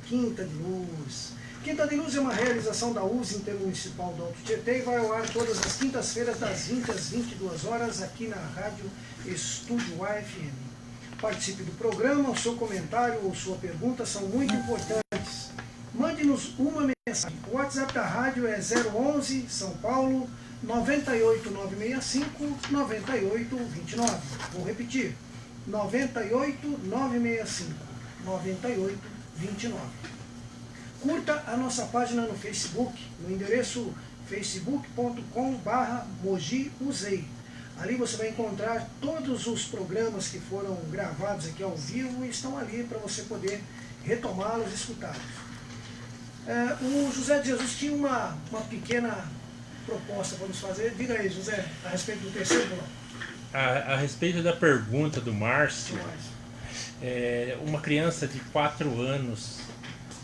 Quinta de Luz. Quinta de Luz é uma realização da USE Intermunicipal do Alto Tietê e vai ao ar todas as quintas-feiras das 20 às 22 horas aqui na Rádio Estúdio AFM. Participe do programa, o seu comentário ou sua pergunta são muito importantes. Mande-nos uma mensagem. O WhatsApp da rádio é 011 São Paulo 98965 9829. Vou repetir. 98965 9829. Curta a nossa página no Facebook, no endereço facebook.com/mojiusei. Ali você vai encontrar todos os programas que foram gravados aqui ao vivo e estão ali para você poder retomá-los e escutá-los. O José de Jesus tinha uma pequena proposta para nos fazer. Diga aí, José, a respeito do terceiro bloco. A respeito da pergunta do Márcio, uma criança de 4 anos,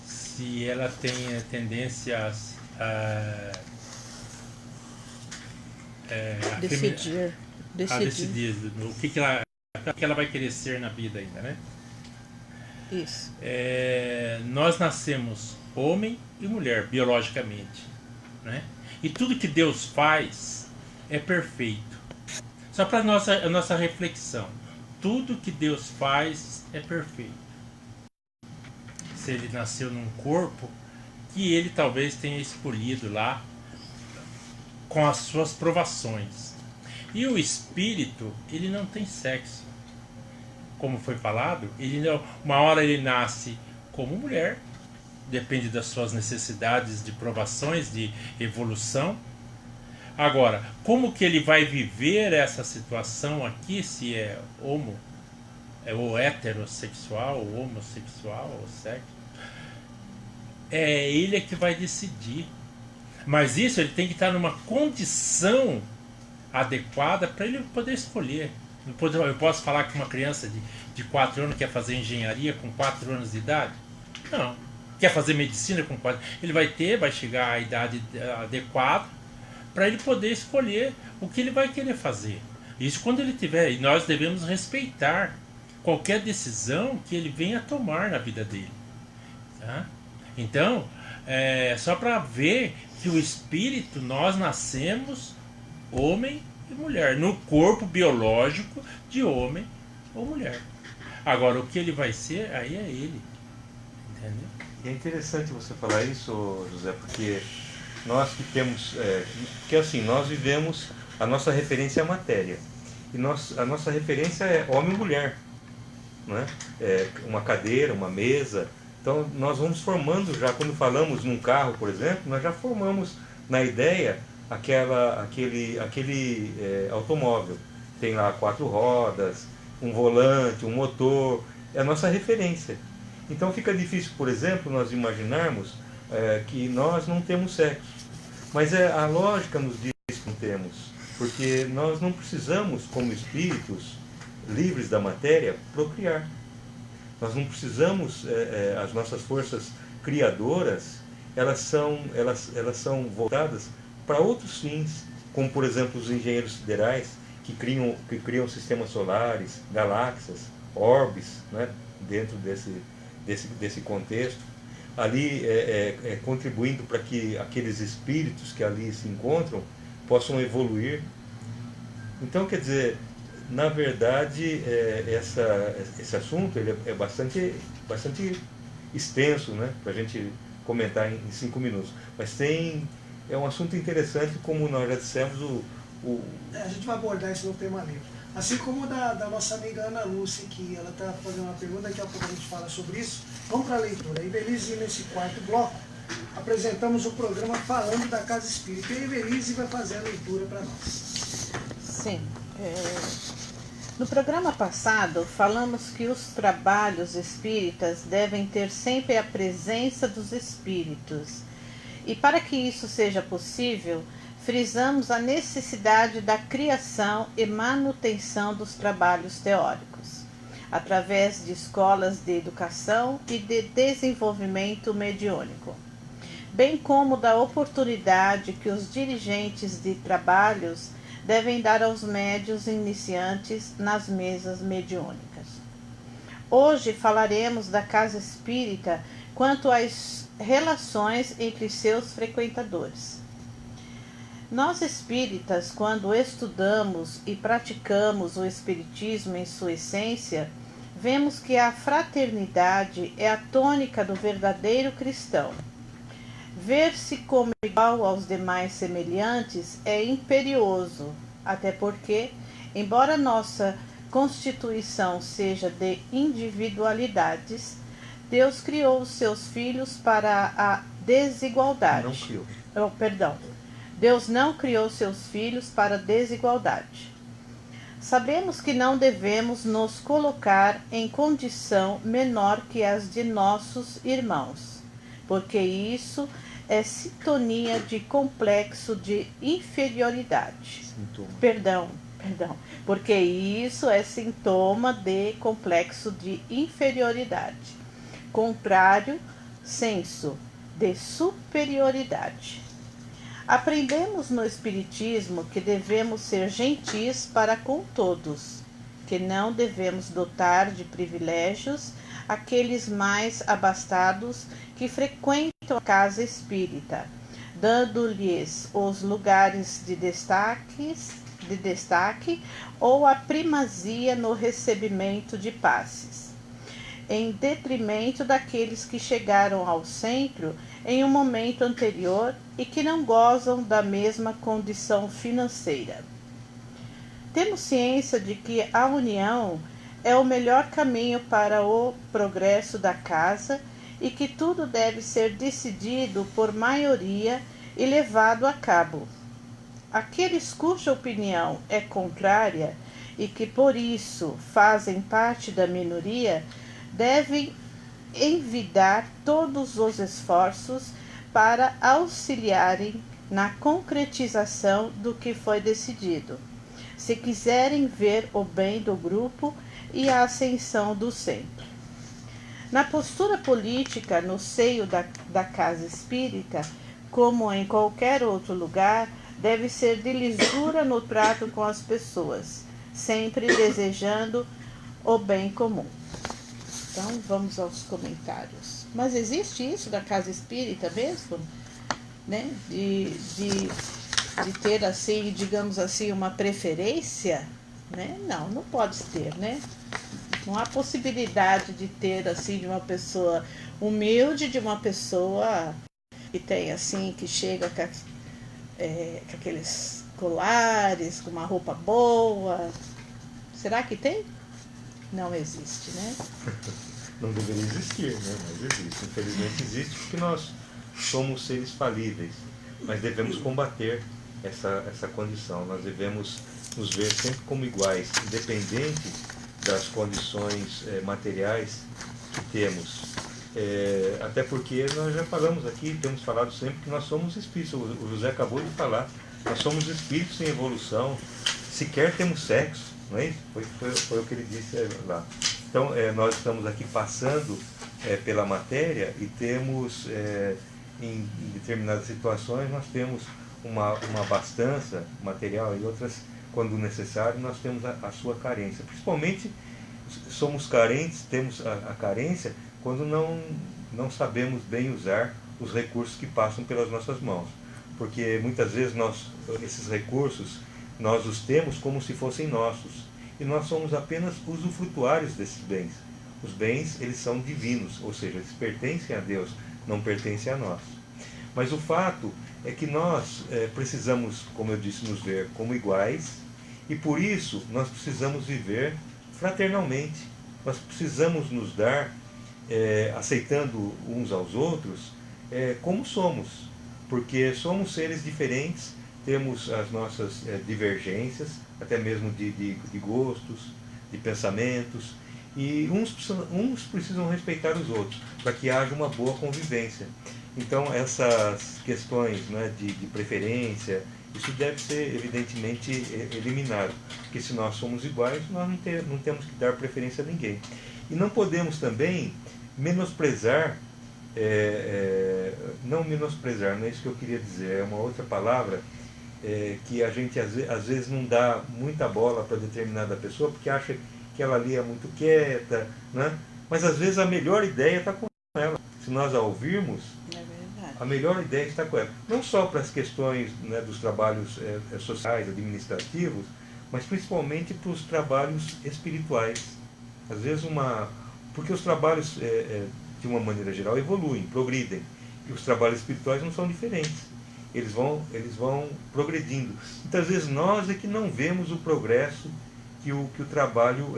se ela tem tendências a decidir o que ela vai querer ser na vida ainda, né? Isso. Nós nascemos homem e mulher biologicamente, né? E tudo que Deus faz é perfeito. Só para a nossa reflexão, tudo que Deus faz é perfeito. Se ele nasceu num corpo que ele talvez tenha escolhido lá com as suas provações. E o espírito, ele não tem sexo. Como foi falado, uma hora ele nasce como mulher, depende das suas necessidades de provações, de evolução. Agora, como que ele vai viver essa situação aqui, se é ou heterossexual, ou homossexual, ou sexo, é ele que vai decidir. Mas isso ele tem que estar numa condição adequada para ele poder escolher. Eu posso falar que uma criança de 4 anos quer fazer engenharia com 4 anos de idade? Não. Quer fazer medicina com 4 anos? Ele vai chegar à idade adequada para ele poder escolher o que ele vai querer fazer. Isso quando ele tiver. E nós devemos respeitar qualquer decisão que ele venha a tomar na vida dele. Tá? Então, só para ver que o espírito, nós nascemos homem e mulher, no corpo biológico de homem ou mulher. Agora, o que ele vai ser, aí é ele. Entendeu? E é interessante você falar isso, José, porque nós que temos... porque assim, nós vivemos... A nossa referência é a matéria. E a nossa referência é homem e mulher. Não é? Uma cadeira, uma mesa. Então, nós vamos formando já, quando falamos num carro, por exemplo, nós já formamos na ideia aquele automóvel. Tem lá 4 rodas, um volante, um motor. É a nossa referência. Então fica difícil, por exemplo, nós imaginarmos que nós não temos sexo. Mas a lógica nos diz que não temos. Porque nós não precisamos, como espíritos livres da matéria, procriar. Nós não precisamos, as nossas forças criadoras, elas são voltadas para outros fins, como por exemplo os engenheiros siderais, que criam sistemas solares, galáxias, orbes, né, dentro desse contexto, ali contribuindo para que aqueles espíritos que ali se encontram possam evoluir. Então, quer dizer, na verdade, esse assunto ele é bastante extenso, né, para a gente comentar em 5 minutos. Mas é um assunto interessante, como nós já dissemos. A gente vai abordar isso no tema livre. Assim como da nossa amiga Ana Lúcia, que ela está fazendo uma pergunta, daqui a pouco a gente fala sobre isso. Vamos para a leitura. A Ibelize, nesse 4º bloco, apresentamos o programa falando da Casa Espírita. E a Ibelize vai fazer a leitura para nós. Sim. No programa passado, falamos que os trabalhos espíritas devem ter sempre a presença dos espíritos. E para que isso seja possível, frisamos a necessidade da criação e manutenção dos trabalhos teóricos, através de escolas de educação e de desenvolvimento mediúnico, bem como da oportunidade que os dirigentes de trabalhos devem dar aos médiuns iniciantes nas mesas mediúnicas. Hoje falaremos da casa espírita quanto às relações entre seus frequentadores. Nós espíritas, quando estudamos e praticamos o espiritismo em sua essência, vemos que a fraternidade é a tônica do verdadeiro cristão. Ver-se como igual aos demais semelhantes é imperioso, até porque, embora nossa constituição seja de individualidades, Deus criou os seus filhos para a desigualdade. Não criou. Deus não criou seus filhos para a desigualdade. Sabemos que não devemos nos colocar em condição menor que as de nossos irmãos, porque isso é sintonia de complexo de inferioridade. Porque isso é sintoma de complexo de inferioridade. Contrário, senso de superioridade. Aprendemos no Espiritismo que devemos ser gentis para com todos, que não devemos dotar de privilégios aqueles mais abastados que frequentam a casa espírita, dando-lhes os lugares de destaque ou a primazia no recebimento de passes, em detrimento daqueles que chegaram ao centro em um momento anterior e que não gozam da mesma condição financeira. Temos ciência de que a união é o melhor caminho para o progresso da casa e que tudo deve ser decidido por maioria e levado a cabo. Aqueles cuja opinião é contrária e que por isso fazem parte da minoria devem envidar todos os esforços para auxiliarem na concretização do que foi decidido, se quiserem ver o bem do grupo e a ascensão do centro. Na postura política no seio da casa espírita, como em qualquer outro lugar, deve ser de lisura no trato com as pessoas, sempre desejando o bem comum. Então, vamos aos comentários. Mas existe isso da casa espírita mesmo? Né? De ter, assim, digamos assim, uma preferência? Né? Não pode ter, né? Não há possibilidade de ter, assim, de uma pessoa humilde, de uma pessoa que tem, assim, que chega com aqueles colares, com uma roupa boa. Será que tem? Não existe, né? Não deveria existir, né? Mas existe. Infelizmente existe porque nós somos seres falíveis. Mas devemos combater essa condição. Nós devemos nos ver sempre como iguais, independente das condições materiais que temos. Até porque nós já falamos aqui, temos falado sempre que nós somos espíritos. O José acabou de falar. Nós somos espíritos em evolução. Sequer temos sexo. Não é isso? Foi o que ele disse lá. Então, nós estamos aqui passando pela matéria e temos, em determinadas situações, nós temos uma abastança material e outras, quando necessário, nós temos a sua carência. Principalmente, somos carentes, temos a carência quando não sabemos bem usar os recursos que passam pelas nossas mãos. Porque muitas vezes esses recursos, nós os temos como se fossem nossos. E nós somos apenas usufrutuários desses bens. Os bens, eles são divinos, ou seja, eles pertencem a Deus, não pertencem a nós. Mas o fato é que nós precisamos, como eu disse, nos ver como iguais, e por isso nós precisamos viver fraternalmente. Nós precisamos nos dar, aceitando uns aos outros, como somos, porque somos seres diferentes, temos as nossas divergências, até mesmo de gostos, de pensamentos, e uns precisam respeitar os outros, para que haja uma boa convivência. Então, essas questões, né, de preferência, isso deve ser, evidentemente, eliminado, porque se nós somos iguais, nós não temos que dar preferência a ninguém. E não podemos também menosprezar, não menosprezar, não é isso que eu queria dizer, é uma outra palavra, que a gente às vezes não dá muita bola para determinada pessoa, porque acha que ela ali é muito quieta, né? Mas às vezes a melhor ideia está com ela. Se nós a ouvirmos, É verdade. a melhor ideia está com ela. Não só para as questões, né, dos trabalhos sociais, administrativos, mas principalmente para os trabalhos espirituais. Às vezes porque os trabalhos, de uma maneira geral, evoluem, progridem. E os trabalhos espirituais não são diferentes. Eles vão progredindo. Então, às vezes, nós é que não vemos o progresso que o trabalho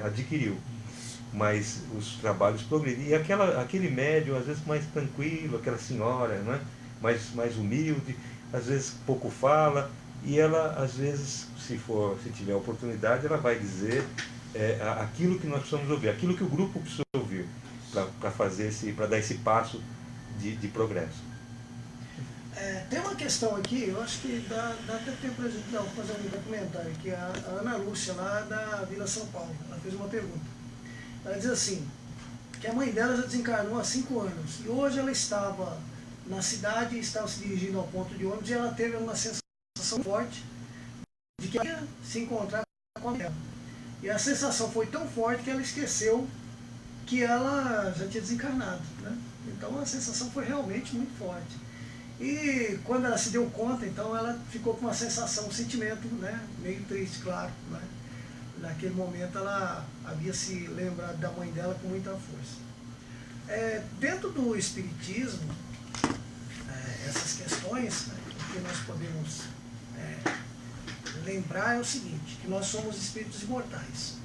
adquiriu. Mas os trabalhos progredem. E aquele médium, às vezes, mais tranquilo, aquela senhora, né? mais humilde, às vezes pouco fala, e ela, às vezes, se tiver oportunidade, ela vai dizer aquilo que nós precisamos ouvir, aquilo que o grupo precisa ouvir, para dar esse passo de progresso. Tem uma questão aqui, eu acho que dá até tempo para a gente fazer um documentário, que a Ana Lúcia, lá da Vila São Paulo, ela fez uma pergunta. Ela diz assim, que a mãe dela já desencarnou há 5 anos, e hoje ela estava na cidade e estava se dirigindo ao ponto de ônibus, e ela teve uma sensação forte de que ia se encontrar com a mãe dela. E a sensação foi tão forte que ela esqueceu que ela já tinha desencarnado, né? Então a sensação foi realmente muito forte. E quando ela se deu conta, então ela ficou com uma sensação, um sentimento, né, meio triste, claro, né? Naquele momento ela havia se lembrado da mãe dela com muita força. Dentro do Espiritismo, essas questões, né, o que nós podemos lembrar é o seguinte, que nós somos espíritos imortais.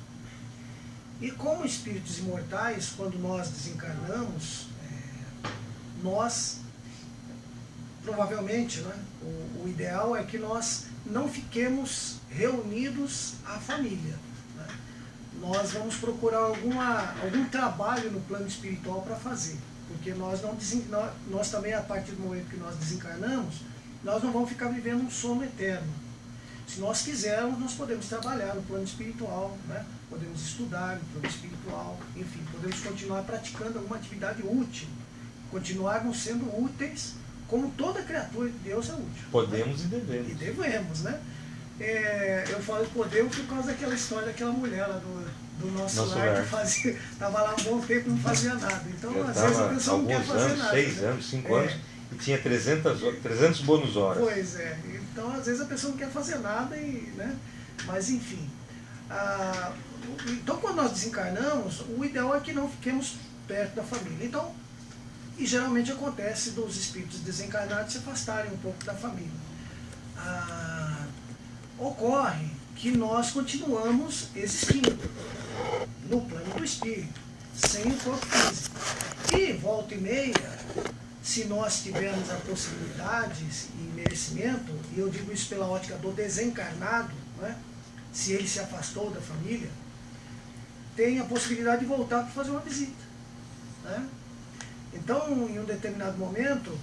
E como espíritos imortais, quando nós desencarnamos, nós, provavelmente, né, o ideal é que nós não fiquemos reunidos à família, né? Nós vamos procurar algum trabalho no plano espiritual para fazer, porque nós também, a partir do momento que nós desencarnamos, nós não vamos ficar vivendo um sono eterno. Se nós quisermos, nós podemos trabalhar no plano espiritual, né? Podemos estudar no plano espiritual, enfim, podemos continuar praticando alguma atividade útil, continuarmos sendo úteis, como toda criatura de Deus é útil. Podemos, né? E devemos. E devemos, né? Eu falo podemos por causa daquela história daquela mulher lá do nosso lar, que estava lá um bom tempo e não fazia nada. Então, às vezes a pessoa não quer fazer nada. 6 anos, 5 anos, e tinha 300 bônus horas. Pois é. Então, às vezes a pessoa não quer fazer nada, né? Mas enfim. Então, quando nós desencarnamos, o ideal é que não fiquemos perto da família. Então, e geralmente acontece dos espíritos desencarnados se afastarem um pouco da família. Ocorre que nós continuamos existindo no plano do espírito, sem o corpo físico. E, volta e meia, se nós tivermos a possibilidade e merecimento, e eu digo isso pela ótica do desencarnado, né, se ele se afastou da família, tem a possibilidade de voltar para fazer uma visita, né? Então, em um determinado momento,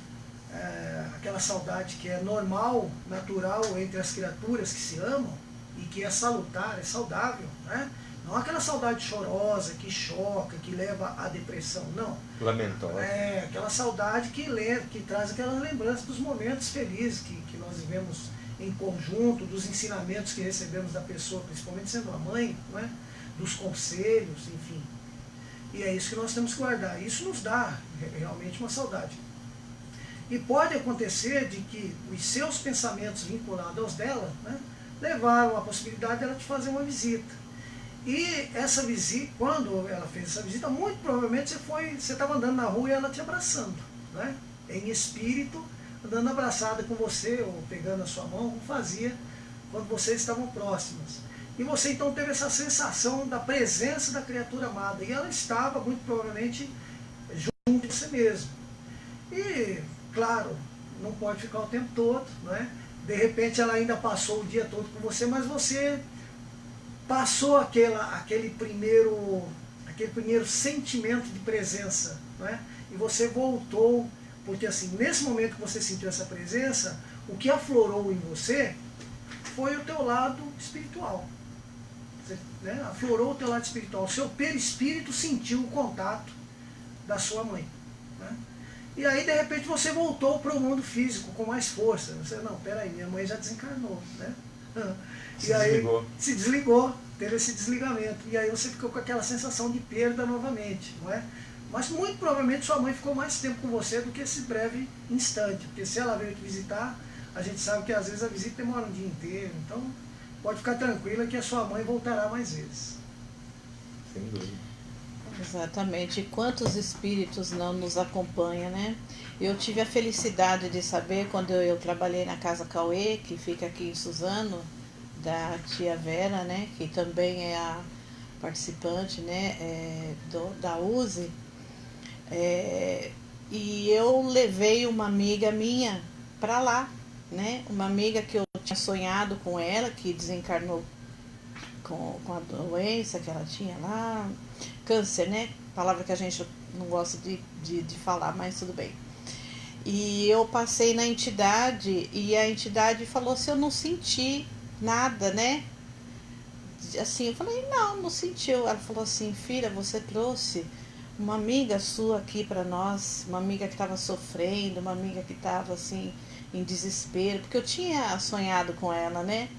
aquela saudade que é normal, natural entre as criaturas que se amam e que é salutar, é saudável, né? Não aquela saudade chorosa, que choca, que leva à depressão, não. Lamentosa. Aquela saudade que traz aquelas lembranças dos momentos felizes que nós vivemos em conjunto, dos ensinamentos que recebemos da pessoa, principalmente sendo a mãe, né? Dos conselhos, enfim. E é isso que nós temos que guardar. Isso nos dá realmente uma saudade. E pode acontecer de que os seus pensamentos vinculados aos dela, né, levaram a possibilidade dela de fazer uma visita. E essa visita, quando ela fez essa visita, muito provavelmente você estava andando na rua e ela te abraçando, né, em espírito, andando abraçada com você, ou pegando a sua mão, como fazia quando vocês estavam próximas. E você então teve essa sensação da presença da criatura amada. E ela estava, muito provavelmente, junto de você mesmo. E, claro, não pode ficar o tempo todo, né? De repente ela ainda passou o dia todo com você, mas você passou aquele primeiro sentimento de presença, né? E você voltou, porque assim, nesse momento que você sentiu essa presença, o que aflorou em você foi o teu lado espiritual. Né? Aflorou o teu lado espiritual. O seu perispírito sentiu o contato da sua mãe. Né? E aí, de repente, você voltou para o mundo físico com mais força. Você, não, peraí, minha mãe já desencarnou. Né? E aí, se desligou. teve esse desligamento. E aí você ficou com aquela sensação de perda novamente, não é? Mas muito provavelmente sua mãe ficou mais tempo com você do que esse breve instante. Porque se ela veio te visitar, a gente sabe que às vezes a visita demora um dia inteiro. Então pode ficar tranquila que a sua mãe voltará mais vezes. Sem dúvida. Exatamente. E quantos espíritos não nos acompanham, né? Eu tive a felicidade de saber, quando eu trabalhei na Casa Cauê, que fica aqui em Suzano, da tia Vera, né? Que também é a participante, né? Da USE. E eu levei uma amiga minha para lá, né? Uma amiga que eu tinha sonhado com ela, que desencarnou com a doença que ela tinha lá, câncer, né? Palavra que a gente não gosta de falar, mas tudo bem. E eu passei na entidade e a entidade falou se eu não senti nada, né? Assim, eu falei, não sentiu. Ela falou assim, filha, você trouxe uma amiga sua aqui para nós, uma amiga que estava sofrendo, uma amiga que estava assim em desespero, porque eu tinha sonhado com ela, né?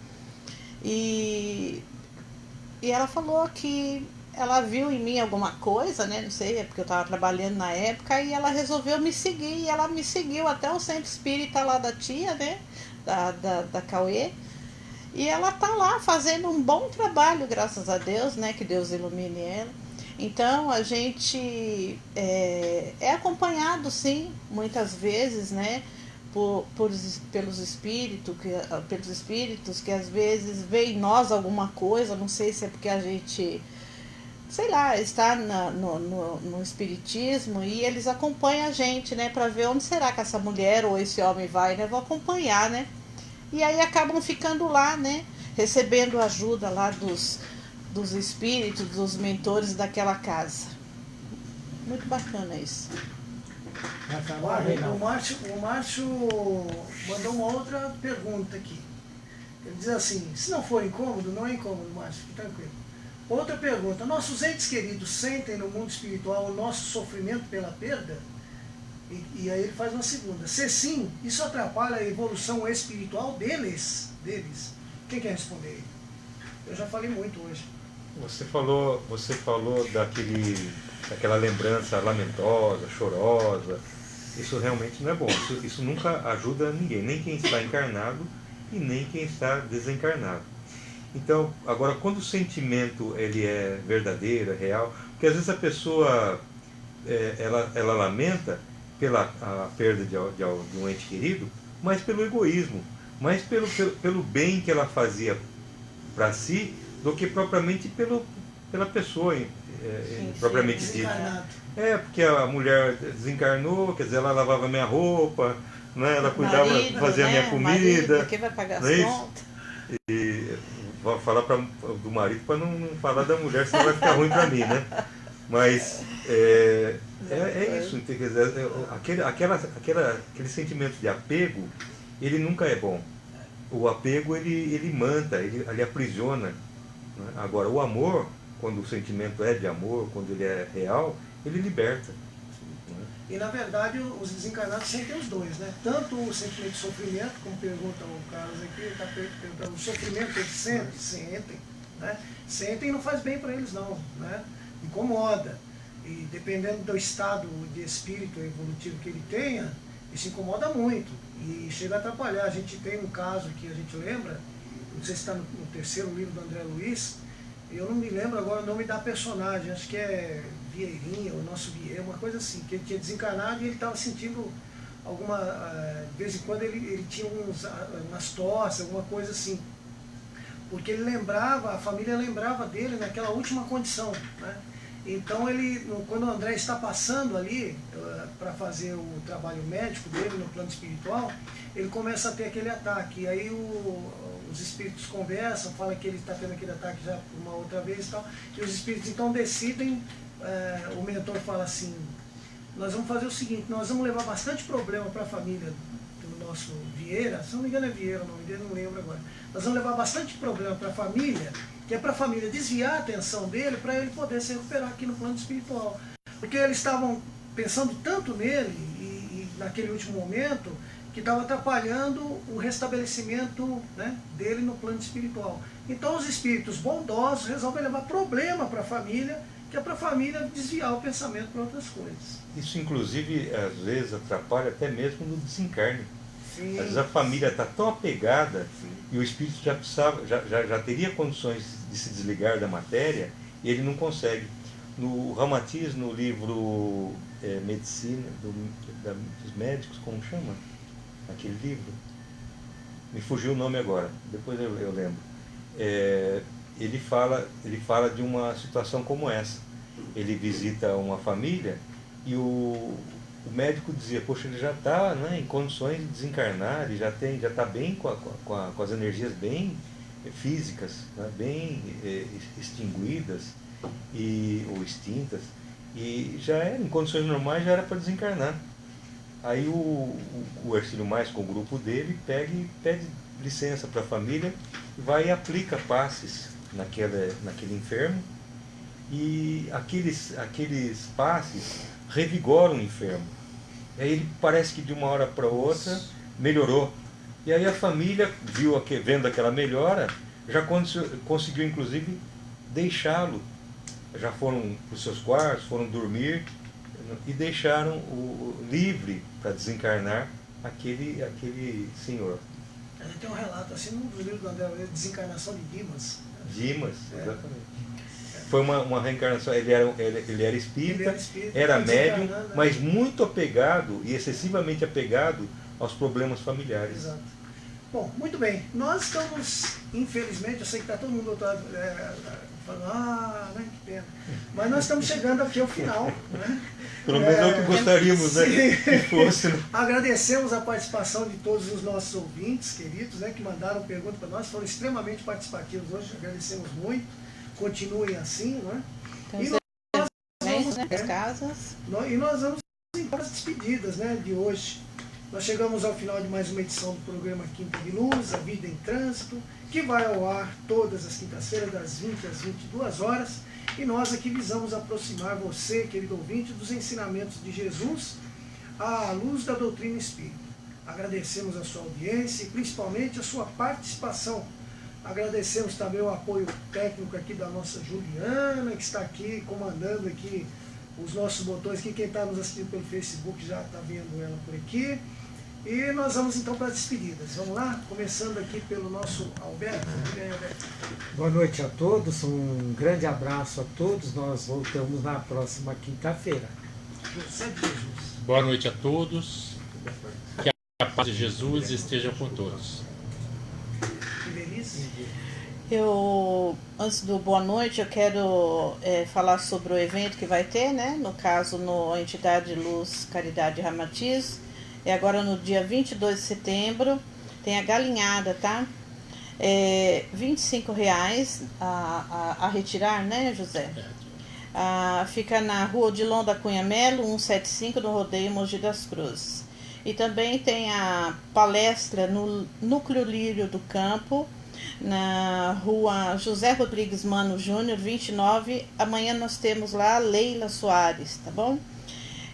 E ela falou que ela viu em mim alguma coisa, né? Não sei, é porque eu estava trabalhando na época, e ela resolveu me seguir, e ela me seguiu até o centro espírita lá da tia, né? Da Cauê. E ela tá lá fazendo um bom trabalho, graças a Deus, né? Que Deus ilumine ela. Então a gente é acompanhado, sim, muitas vezes, né? Pelos espíritos que às vezes vê em nós alguma coisa, não sei se é porque a gente, sei lá, está no espiritismo, e eles acompanham a gente, né, para ver onde será que essa mulher ou esse homem vai, né, vou acompanhar, né, e aí acabam ficando lá, né, recebendo ajuda lá dos espíritos, dos mentores daquela casa. Muito bacana isso. O Márcio mandou uma outra pergunta aqui. Ele diz assim, se não for incômodo, não é incômodo, Márcio, fique tranquilo. Outra pergunta, nossos entes queridos sentem no mundo espiritual o nosso sofrimento pela perda? E aí ele faz uma segunda. Se sim, isso atrapalha a evolução espiritual deles? Quem quer responder aí? Eu já falei muito hoje. Você falou daquela lembrança lamentosa, chorosa. Isso realmente não é bom. Isso nunca ajuda ninguém, nem quem está encarnado e nem quem está desencarnado. Então, agora, quando o sentimento ele é verdadeiro, é real, porque às vezes a pessoa ela lamenta a perda de um ente querido, mas pelo egoísmo, mais pelo bem que ela fazia para si, do que propriamente pela pessoa propriamente dita. Porque a mulher desencarnou, quer dizer, ela lavava minha roupa, né? Ela cuidava, fazia a minha comida. Quem vai pagar as contas? E vou falar do marido para não falar da mulher, senão vai ficar ruim para mim, né? Mas é isso, quer dizer, aquele sentimento de apego, ele nunca é bom. O apego ele manta, ele aprisiona, né? Agora, o amor, quando o sentimento é de amor, quando ele é real, ele liberta. Né? E na verdade os desencarnados sentem os dois, né? Tanto o sentimento de sofrimento, como pergunta o Carlos aqui, ele está perguntando, o sofrimento que eles sentem, né? Sentem e não faz bem para eles não, né? Incomoda. E dependendo do estado de espírito evolutivo que ele tenha, isso incomoda muito e chega a atrapalhar. A gente tem um caso que a gente lembra, não sei se está no terceiro livro do André Luiz, eu não me lembro agora o nome da personagem, acho que é Vieirinha, o nosso Vieira, uma coisa assim, que ele tinha desencarnado e ele estava sentindo alguma, de vez em quando ele tinha umas tosse, alguma coisa assim, porque ele lembrava, a família lembrava dele naquela última condição, né? Então quando o André está passando ali para fazer o trabalho médico dele no plano espiritual, ele começa a ter aquele ataque. E aí os espíritos conversam, falam que ele está tendo aquele ataque já por uma outra vez e tal. E os espíritos então decidem, o mentor fala assim, nós vamos fazer o seguinte, nós vamos levar bastante problema para a família do nosso Vieira, se não me engano é Vieira o nome dele, não lembro agora. Nós vamos levar bastante problema para a família, que é para a família desviar a atenção dele, para ele poder se recuperar aqui no plano espiritual. Porque eles estavam pensando tanto nele, e naquele último momento, que estava atrapalhando o restabelecimento, né, dele no plano espiritual. Então os espíritos bondosos resolvem levar problema para a família, que é para a família desviar o pensamento para outras coisas. Isso, inclusive, às vezes atrapalha até mesmo no desencarne. Sim. Às vezes a família está tão apegada, Sim. e o espírito já teria condições de se desligar da matéria, e ele não consegue. No Ramatiz, no livro Medicina dos Médicos, como chama? Aquele livro? Me fugiu o nome agora, depois eu lembro. Ele fala de uma situação como essa. Ele visita uma família e o médico dizia, poxa, ele já está, né, em condições de desencarnar, ele já está bem com as energias bem físicas, né, bem extinguidas ou extintas, e já era, em condições normais, já era para desencarnar. Aí o Hercílio Mais, com o grupo dele, pega e pede licença para a família, vai e aplica passes naquele enfermo, e aqueles passes revigoram o enfermo. E aí ele parece que de uma hora para outra melhorou. E aí a família, vendo aquela melhora, já conseguiu inclusive deixá-lo. Já foram para os seus quartos, foram dormir e deixaram livre para desencarnar aquele senhor. Tem um relato assim no livro do André, Desencarnação de Dimas. Dimas, exatamente. Foi uma reencarnação, ele era espírita, era médium, mas muito apegado e excessivamente apegado aos problemas familiares. Exato. Bom, muito bem. Nós estamos, infelizmente, eu sei que está todo mundo falando, né, que pena. Mas nós estamos chegando aqui ao final. Né? Pelo menos é o que gostaríamos, né, que fosse. Né? Agradecemos a participação de todos os nossos ouvintes queridos, né, que mandaram perguntas para nós, foram extremamente participativos hoje, agradecemos muito. Continuem assim, né? Então, E nós vamos, vamos, né, as casas. E nós vamos para as despedidas, né, de hoje. Nós chegamos ao final de mais uma edição do programa Quinta de Luz, A Vida em Trânsito, que vai ao ar todas as quintas-feiras, das 20 às 22 horas. E nós aqui visamos aproximar você, querido ouvinte, dos ensinamentos de Jesus à luz da doutrina espírita. Agradecemos a sua audiência e principalmente a sua participação. Agradecemos também o apoio técnico aqui da nossa Juliana, que está aqui comandando aqui os nossos botões. Aqui, quem está nos assistindo pelo Facebook já está vendo ela por aqui. E nós vamos então para as despedidas. Vamos lá? Começando aqui pelo nosso Alberto. Boa noite a todos, um grande abraço a todos. Nós voltamos na próxima quinta-feira. José de Jesus. Boa noite a todos. Que a paz de Jesus esteja com todos. Antes do boa noite, eu quero falar sobre o evento que vai ter, né? No caso, a Entidade Luz Caridade Ramatiz. É agora no dia 22 de setembro. Tem a galinhada, tá? R$25 a retirar, né, José? Fica na rua Odilon da Cunha Melo, 175, no Rodeio Mogi das Cruzes. E também tem a palestra no Núcleo Lírio do Campo, na rua José Rodrigues Mano Júnior, 29. Amanhã nós temos lá a Leila Soares, tá bom?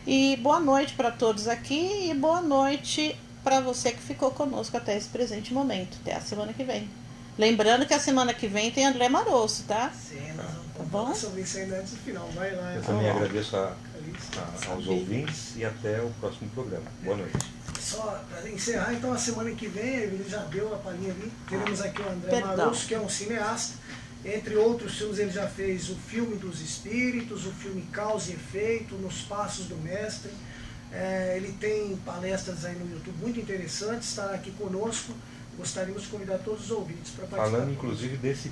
E boa noite para todos aqui e boa noite para você que ficou conosco até esse presente momento. Até a semana que vem. Lembrando que a semana que vem tem André Marosso, tá? Sim, nós vamos tá bom? sobre isso ainda antes do final. Vai lá. Eu também agradeço aos ouvintes e até o próximo programa. Boa noite. Só para encerrar, então, a semana que vem, ele já deu a palhinha ali, teremos aqui o André Marosso, que é um cineasta. Entre outros filmes, ele já fez o filme dos Espíritos, o filme Causa e Efeito, Nos Passos do Mestre. Ele tem palestras aí no YouTube muito interessantes, estará aqui conosco. Gostaríamos de convidar todos os ouvintes para participar. Falando, inclusive, desse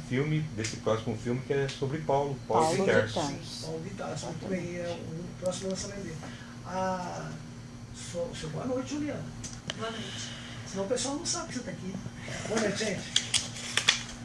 próximo filme, que é sobre Paulo de Tarso. Paulo de Tarso, muito bem, é o próximo lançamento dele. Boa noite, Juliana. Boa noite. Senão o pessoal não sabe que você está aqui. Boa noite, gente.